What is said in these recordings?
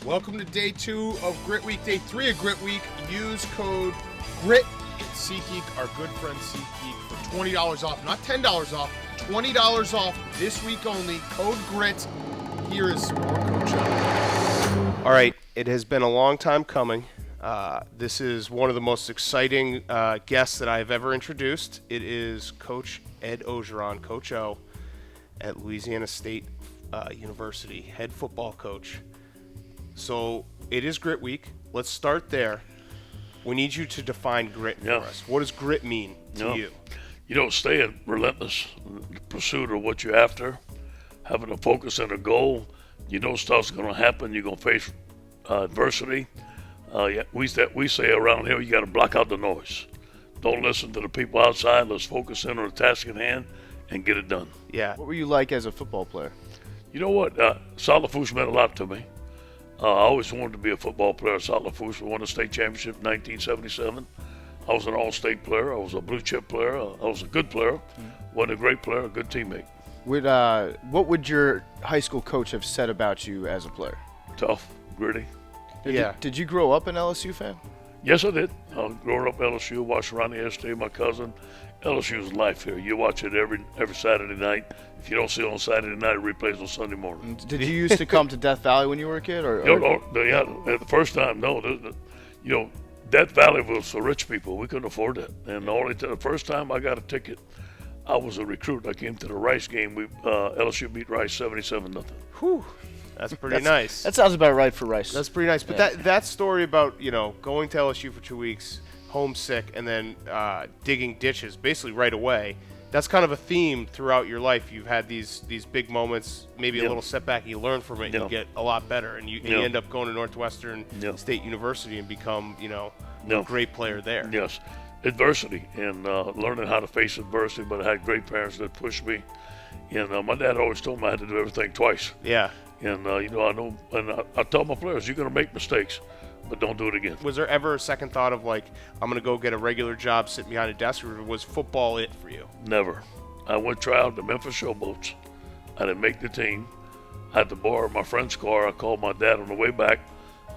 Welcome to day 2 of Grit Week, day 3 of Grit Week. Use code GRIT at SeatGeek, our good friend SeatGeek, for $20 off, not $10 off, $20 off this week only. Code GRIT. Here is more Coach O. All right, it has been a long time coming. This is one of the most exciting guests that I've ever introduced. It is Coach Ed Orgeron, Coach O, at Louisiana State University, head football coach. So it is Grit Week. Let's start there. We need you to define grit for us. What does grit mean to you? You don't stay in relentless pursuit of what you're after, having a focus and a goal. You know stuff's going to happen. You're going to face adversity. We say around here, you got to block out the noise. Don't listen to the people outside. Let's focus in on the task at hand and get it done. Yeah. What were you like as a football player? You know what? Salafouche meant a lot to me. I always wanted to be a football player at Salafouche. We won the state championship in 1977. I was an all-state player. I was a blue-chip player. I was a good player. Wasn't a great player, a good teammate. What would your high school coach have said about you as a player? Tough, gritty. Did you grow up an LSU fan? Yes, I did. Growing up at LSU, watched Ronnie yesterday, my cousin. LSU's life here. You watch it every Saturday night. If you don't see it on Saturday night, it replays on Sunday morning. Did you used to come to Death Valley when you were a kid? The first time, no. Death Valley was for rich people. We couldn't afford that. And the first time I got a ticket, I was a recruit. I came to the Rice game. LSU beat Rice 77-0. Whew. That's pretty nice. That sounds about right for Rice. That's pretty nice. But that story about, going to LSU for 2 weeks, homesick, and then digging ditches basically right away, that's kind of a theme throughout your life. You've had these big moments, maybe a little setback, and you learn from it, and you get a lot better, and you end up going to Northwestern State University and become, a great player there. Yes, adversity and learning how to face adversity, but I had great parents that pushed me. And my dad always told me I had to do everything twice. Yeah. And, I know, and I tell my players, you're going to make mistakes, but don't do it again. Was there ever a second thought of, I'm going to go get a regular job sitting behind a desk, or was football it for you? Never. I went try out the Memphis Showboats. I didn't make the team. I had to borrow my friend's car. I called my dad on the way back.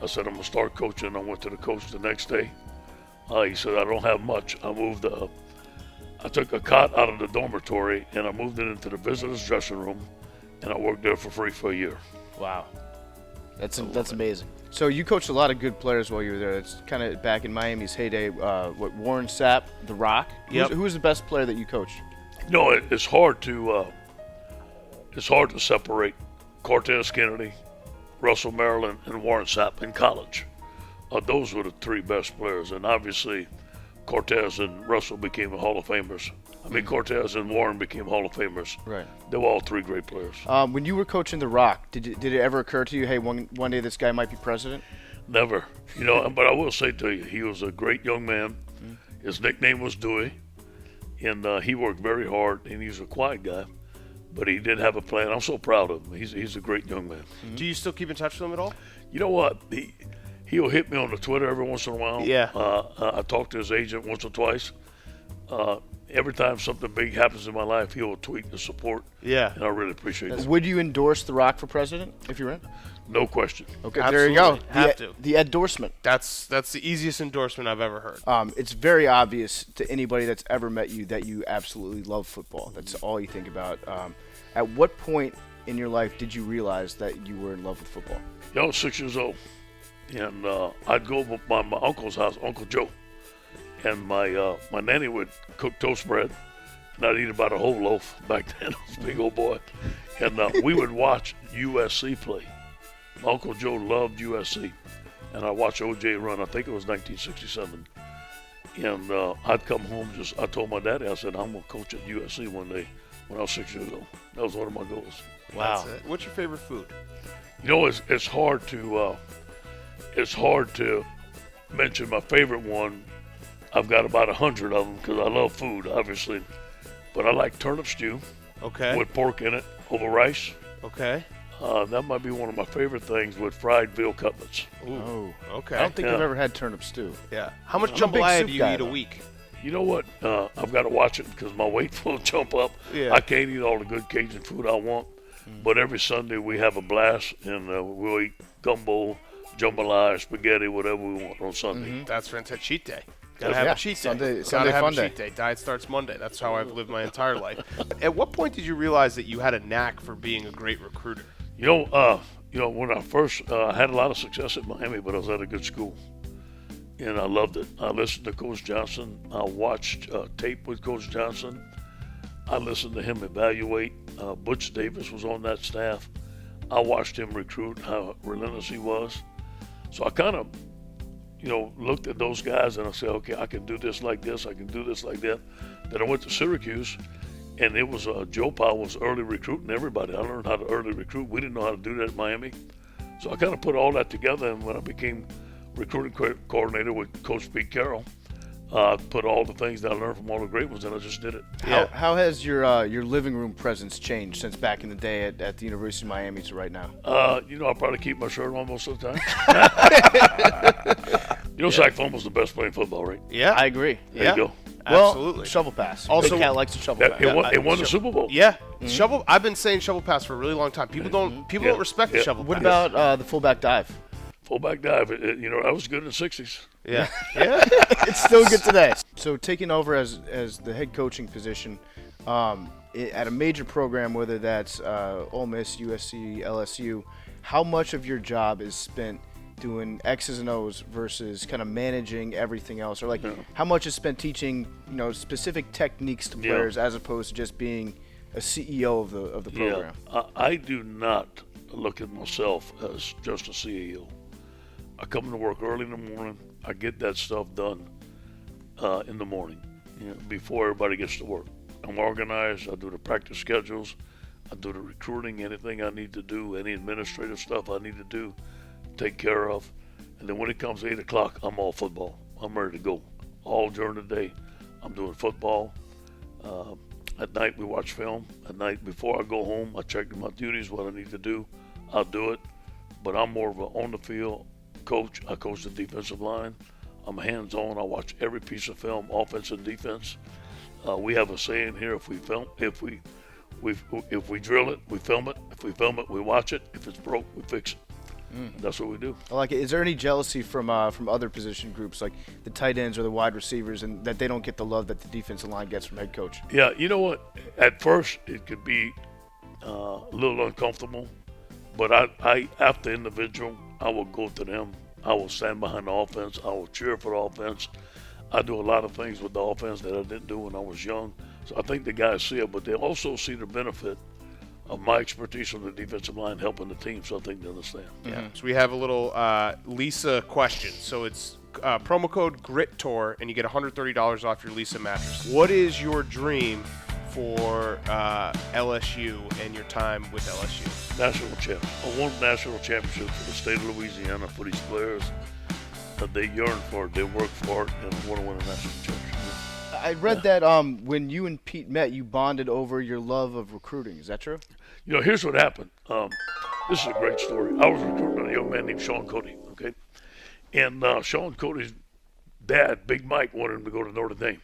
I said, I'm going to start coaching. I went to the coach the next day. He said, I don't have much. I took a cot out of the dormitory, and I moved it into the visitor's dressing room, and I worked there for free for a year. Wow. That's amazing. So you coached a lot of good players while you were there. It's kind of back in Miami's heyday. Warren Sapp, The Rock. Yep. Who was the best player that you coached? It's hard to separate Cortez Kennedy, Russell Maryland, and Warren Sapp in college. Those were the 3 best players, and obviously Cortez and Russell became Hall of Famers. Cortez and Warren became Hall of Famers. Right. They were all 3 great players. When you were coaching The Rock, did it ever occur to you, hey, one day this guy might be president? Never. But I will say to you, he was a great young man. His nickname was Dewey, and he worked very hard, and he was a quiet guy, but he did have a plan. I'm so proud of him. He's a great young man. Do you still keep in touch with him at all? You know what? He'll hit me on the Twitter every once in a while. Yeah. I talk to his agent once or twice. Every time something big happens in my life, he'll tweet the support. Yeah. And I really appreciate it. Would you endorse The Rock for president if you're in? No question. Okay, Absolutely. there you go. Have to. The endorsement. That's the easiest endorsement I've ever heard. It's very obvious to anybody that's ever met you that you absolutely love football. That's all you think about. At what point in your life did you realize that you were in love with football? I was 6 years old, and I'd go to my uncle's house, Uncle Joe, and my nanny would cook toast bread, and I'd eat about a whole loaf back then. I was a big old boy, and we would watch USC play. My Uncle Joe loved USC, and I watched O.J. run. I think it was 1967, and I'd come home. I told my daddy, I said, I'm gonna coach at USC one day when I was 6 years old. That was one of my goals. Wow. What's your favorite food? It's hard to mention my favorite one. I've got about 100 of them because I love food, obviously. But I like turnip stew with pork in it over rice. Okay. That might be one of my favorite things with fried veal cutlets. Ooh. Okay. I don't think I've ever had turnip stew. Yeah. How much I'm a big jambalaya soup do you guy, eat a though. week? You know what? I've got to watch it because my weight will jump up. Yeah. I can't eat all the good Cajun food I want. But every Sunday we have a blast, and we'll eat gumbo, jambalaya, spaghetti, whatever we want on Sunday. That's fantastic. Cheat day. Gotta have Yeah, a cheat day. Sunday Gotta have fun a day. cheat day. Diet starts Monday. That's how I've lived my entire life. At what point did you realize that you had a knack for being a great recruiter? When I first had a lot of success at Miami, but I was at a good school, and I loved it. I listened to Coach Johnson. I watched tape with Coach Johnson. I listened to him evaluate. Butch Davis was on that staff. I watched him recruit, how relentless he was. So I kind of, looked at those guys and I said, okay, I can do this like this. I can do this like that. Then I went to Syracuse, and it was Joe Powell was early recruiting everybody. I learned how to early recruit. We didn't know how to do that at Miami. So I kind of put all that together, and when I became recruiting coordinator with Coach Pete Carroll, I put all the things that I learned from all the great ones, and I just did it. How has your living room presence changed since back in the day at the University of Miami to right now? I probably keep my shirt on most of the time. Zach Fumble's the best player in football, right? Yeah. I agree. There you go. Well, Absolutely. shovel pass. Also- Big Cat likes to shovel pass. It won the Super Bowl. Yeah. Shovel. I've been saying shovel pass for a really long time. People don't respect the shovel What pass. about the fullback dive? Fullback dive, I was good in the 60s. Yeah. Yeah. It's still good today. So taking over as the head coaching position at a major program, whether that's Ole Miss, USC, LSU, how much of your job is spent doing X's and O's versus kind of managing everything else, or how much is spent teaching specific techniques to players as opposed to just being a CEO of the program? Yeah, I do not look at myself as just a CEO. I come to work early in the morning. I get that stuff done in the morning, before everybody gets to work. I'm organized. I do the practice schedules. I do the recruiting, anything I need to do, any administrative stuff I need to do, take care of. And then when it comes 8 o'clock, I'm all football. I'm ready to go. All during the day, I'm doing football. At night, we watch film. At night, before I go home, I check my duties, what I need to do. I'll do it. But I'm more of an on-the-field coach. I coach the defensive line. I'm hands-on. I watch every piece of film, offense and defense. We have a saying here: if we drill it, we film it. If we film it, we watch it. If it's broke, we fix it. That's what we do. I like it. Is there any jealousy from other position groups, like the tight ends or the wide receivers, and that they don't get the love that the defensive line gets from head coach? Yeah, you know what? At first, it could be a little uncomfortable, but I after individual, I will go to them. I will stand behind the offense. I will cheer for the offense. I do a lot of things with the offense that I didn't do when I was young. So I think the guys see it, but they also see the benefit of my expertise on the defensive line helping the team, so I think they understand. Yeah. So we have a little Lisa question. So it's promo code GRITTOUR, and you get $130 off your Lisa mattress. What is your dream for LSU and your time with LSU? National champ. I won national championship for the state of Louisiana for these players that they yearn for it, they work for it, and want to win a national championship. I read that when you and Pete met, you bonded over your love of recruiting. Is that true? Here's what happened. This is a great story. I was recruiting a young man named Sean Cody, okay? And Sean Cody's dad, Big Mike, wanted him to go to Notre Dame.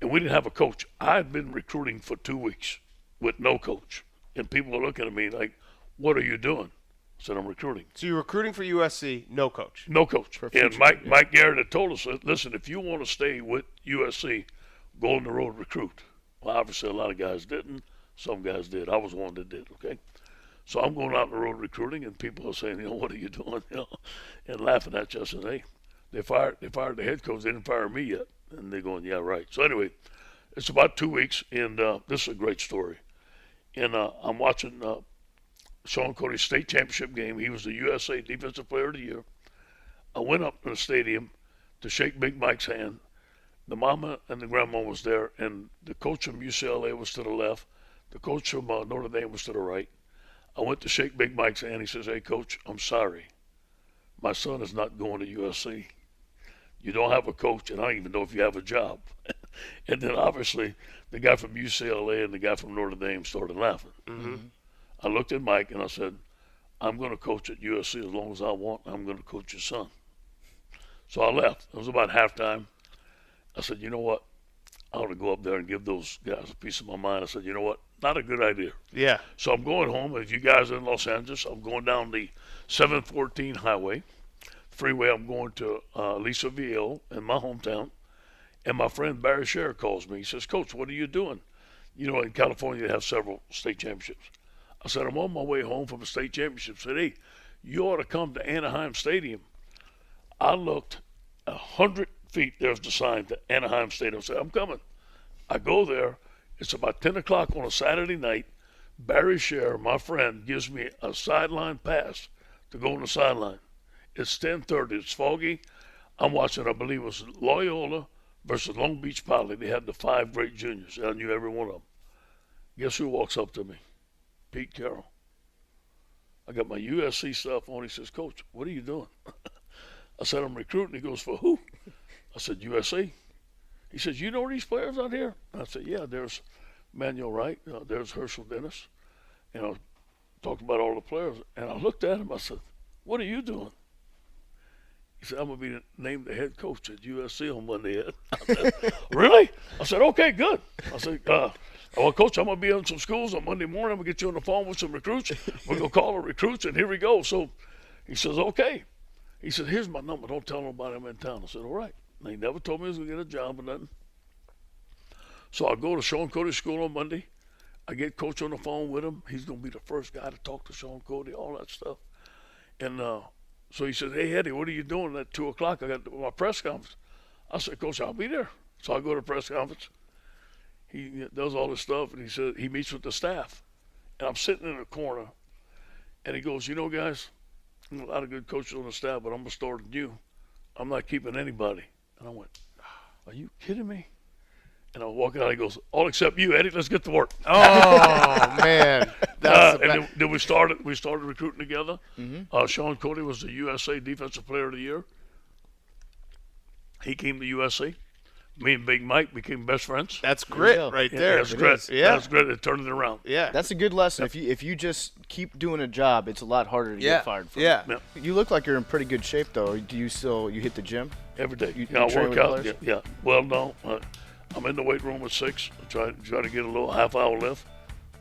And we didn't have a coach. I had been recruiting for 2 weeks with no coach. And people were looking at me like, what are you doing? I said, I'm recruiting. So you're recruiting for USC, no coach. No coach. And Mike Garrett had told us, listen, if you want to stay with USC, go on the road, recruit. Well, obviously a lot of guys didn't. Some guys did. I was one that did, okay? So I'm going out on the road recruiting, and people are saying, what are you doing? And laughing at you. I said, hey, they fired the head coach. They didn't fire me yet. And they're going, yeah, right. So anyway, it's about 2 weeks, and this is a great story. And I'm watching Sean Cody's state championship game. He was the USA Defensive Player of the Year. I went up to the stadium to shake Big Mike's hand. The mama and the grandma was there, and the coach from UCLA was to the left. The coach from Notre Dame was to the right. I went to shake Big Mike's hand. He says, hey, Coach, I'm sorry. My son is not going to USC. You don't have a coach, and I don't even know if you have a job. And then, obviously, the guy from UCLA and the guy from Notre Dame started laughing. Mm-hmm. I looked at Mike, and I said, I'm going to coach at USC as long as I want. I'm going to coach your son. So I left. It was about halftime. I said, you know what? I ought to go up there and give those guys a piece of my mind. I said, you know what? Not a good idea. Yeah. So I'm going home. If you guys are in Los Angeles, I'm going down the 714 highway, freeway. I'm going to Aliso Viejo in my hometown. And my friend Barry Sher calls me. He says, Coach, what are you doing? You know, in California, they have several state championships. I said, I'm on my way home from a state championship. I said, hey, you ought to come to Anaheim Stadium. I looked 100 feet. There's the sign to Anaheim Stadium. I said, I'm coming. I go there. It's about 10 o'clock on a Saturday night. Barry Sher, my friend, gives me a sideline pass to go on the sideline. It's 10:30. It's foggy. I'm watching, I believe it was Loyola versus Long Beach Poly. They had the 5 great juniors. I knew every one of them. Guess who walks up to me? Pete Carroll. I got my USC stuff on. He says, Coach, what are you doing? I said, I'm recruiting. He goes, for who? I said, USC. He says, you know these players out here? And I said, yeah, there's Manuel Wright. There's Herschel Dennis. And I talked about all the players. And I looked at him. I said, what are you doing? He said, I'm going to be named the head coach at USC on Monday. I said, really? I said, okay, good. I said, well, Coach, I'm going to be in some schools on Monday morning. I'm going to get you on the phone with some recruits. We're going to call the recruits, and here we go. So he says, okay. He said, here's my number. Don't tell nobody I'm in town. I said, all right. And he never told me he was going to get a job or nothing. So I go to Sean Cody's school on Monday. I get Coach on the phone with him. He's going to be the first guy to talk to Sean Cody, all that stuff. And so he said, hey, Eddie, what are you doing at 2 o'clock? I got my press conference. I said, Coach, I'll be there. So I go to the press conference. He does all this stuff, and he said he meets with the staff. And I'm sitting in a corner, and he goes, you know, guys, a lot of good coaches on the staff, but I'm going to start with you. I'm not keeping anybody. And I went, are you kidding me? And I was walking out. He goes, all except you, Eddie. Let's get to work. Oh, man. And then we started recruiting together. Mm-hmm. Sean Cody was the USA Defensive Player of the Year. He came to USC. Me and Big Mike became best friends. That's grit right there. That's grit. Yeah. That's grit. It turned it around. Yeah. That's a good lesson. If you just keep doing a job, it's a lot harder to get fired from. Yeah. You look like you're in pretty good shape, though. Do you hit the gym? Every day. You I train work with out. players? Yeah. Well, no. I'm in the weight room at 6. I try to get a little half-hour lift.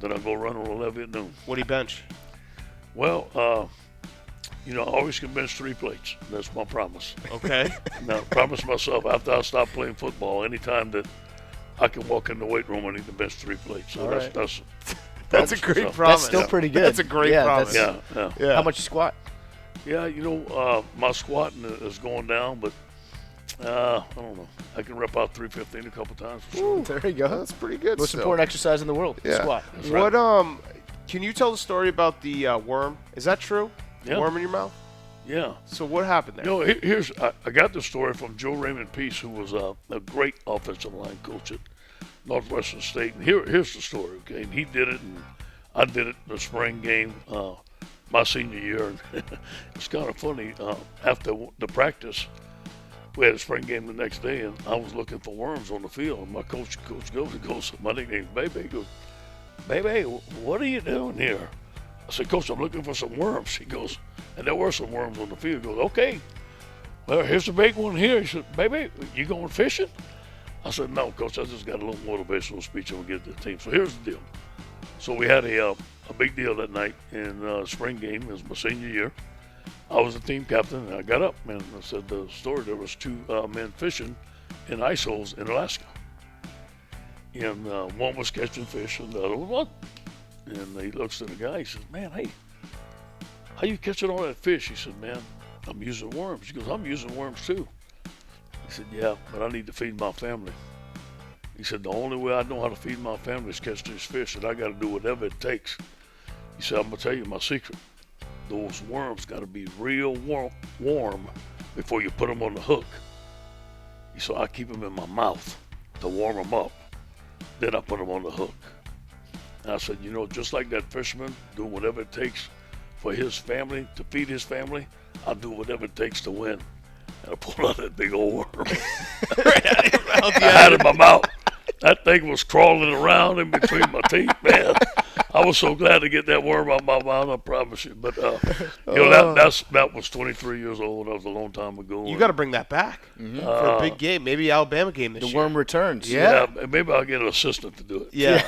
Then I go run on 11 at noon. What do you bench? Well, I always can bench 3 plates. That's my promise. Okay. Now, I promise myself after I stop playing football, anytime that I can walk in the weight room, I need to bench 3 plates. So All right. That's a great promise. That's still pretty good. That's a great promise. Yeah. How much you squat? Yeah, my squatting is going down, but I don't know. I can rep out 315 a couple times for sure. Ooh, there you go. That's pretty good. Most important exercise in the world. Yeah. Squat. That's right. What can you tell the story about the worm? Is that true? Yeah. Worm in your mouth? Yeah. So what happened there? I got the story from Joe Raymond Peace, who was a great offensive line coach at Northwestern State. And here's the story, okay? And he did it, and I did it in the spring game my senior year. And it's kind of funny. After the practice, we had a spring game the next day, and I was looking for worms on the field. And my coach goes, my nickname's Baby. He goes, Baby, what are you doing here? I said, Coach, I'm looking for some worms. He goes, and there were some worms on the field. He goes, okay. Well, here's the big one here. He said, Baby, you going fishing? I said, no, Coach, I just got a little motivational speech I'm going to get to the team. So here's the deal. So we had a big deal that night in spring game. It was my senior year. I was the team captain, and I got up, and I said the story. There was 2 men fishing in ice holes in Alaska. And one was catching fish, and the other one wasn't. And he looks at the guy, he says, man, hey, how you catching all that fish? He said, man, I'm using worms. He goes, I'm using worms too. He said, yeah, but I need to feed my family. He said, the only way I know how to feed my family is catch these fish, and I got to do whatever it takes. He said, I'm going to tell you my secret. Those worms got to be real warm before you put them on the hook. He said, I keep them in my mouth to warm them up. Then I put them on the hook. And I said, just like that fisherman doing whatever it takes for his family, to feed his family, I'll do whatever it takes to win. And I pulled out that big old worm. I had it in my mouth. That thing was crawling around in between my teeth, man. I was so glad to get that worm out my mouth, I promise you. But that was 23 years old. That was a long time ago. You got to bring that back for a big game, maybe Alabama game this The year. worm returns. Yeah. Maybe I'll get an assistant to do it. Yeah.